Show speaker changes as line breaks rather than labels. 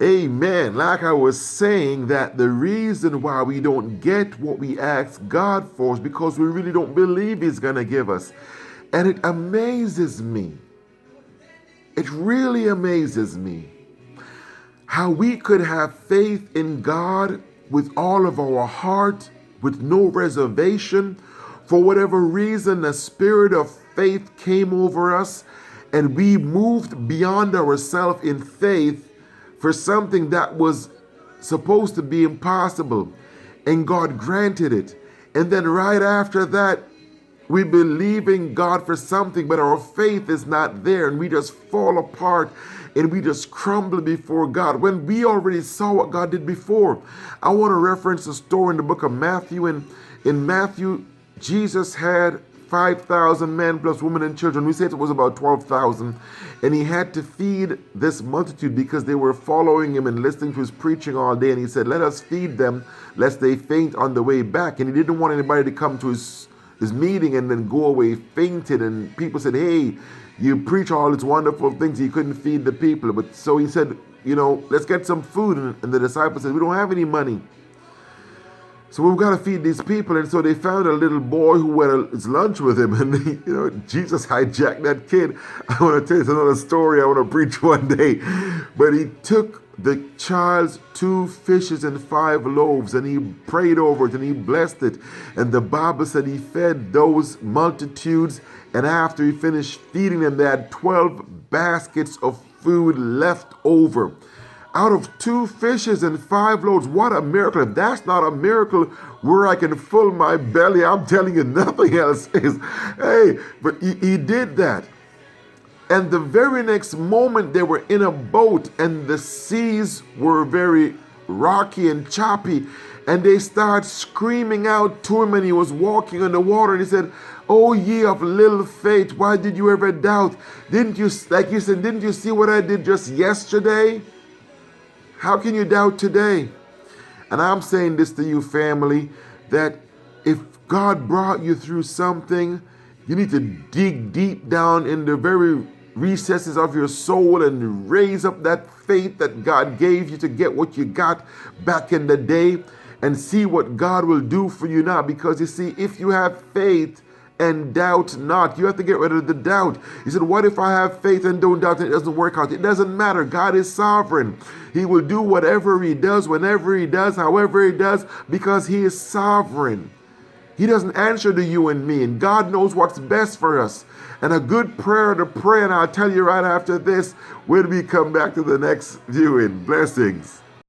Amen. Like I was saying, that the reason why we don't get what we ask God for is because we really don't believe He's going to give us. And it amazes me. It really amazes me how we could have faith in God with all of our heart, with no reservation. For whatever reason, the spirit of faith came over us, and we moved beyond ourselves in faith for something that was supposed to be impossible, and God granted it. And then right after that, we believe in God for something, but our faith is not there, and we just fall apart and we just crumble before God when we already saw what God did before. I want to reference a story in the book of Matthew. And in Matthew, Jesus had 5,000 men plus women and children. We said it was about 12,000. And he had to feed this multitude because they were following him and listening to his preaching all day. And he said, let us feed them lest they faint on the way back. And he didn't want anybody to come to his meeting and then go away fainted. And people said, hey, you preach all these wonderful things, you couldn't feed the people. But so he said, let's get some food. And the disciples said, we don't have any money, so we've got to feed these people. And so they found a little boy who had his lunch with him. And Jesus hijacked that kid. I want to tell you another story I want to preach one day. But he took the child's 2 fishes and 5 loaves, and he prayed over it, and he blessed it. And the Bible said he fed those multitudes. And after he finished feeding them, they had 12 baskets of food left over. Out of 2 fishes and 5 loaves. What a miracle. If that's not a miracle where I can fill my belly, I'm telling you, nothing else is. Hey, but he did that. And the very next moment, they were in a boat, and the seas were very rocky and choppy. And they started screaming out to him, and he was walking on the water, and he said, "Oh, ye of little faith, why did you ever doubt? Didn't you, like you said, didn't you see what I did just yesterday? How can you doubt today?" And I'm saying this to you, family, that if God brought you through something, you need to dig deep down in the very recesses of your soul and raise up that faith that God gave you to get what you got back in the day, and see what God will do for you now. Because you see, if you have faith and doubt not, you have to get rid of the doubt. He said, what if I have faith and don't doubt and it doesn't work out? It doesn't matter. God is sovereign. He will do whatever he does, whenever he does, however he does, because he is sovereign. He doesn't answer to you and me, and God knows what's best for us. And a good prayer to pray, and I'll tell you right after this when we come back to the next viewing. Blessings.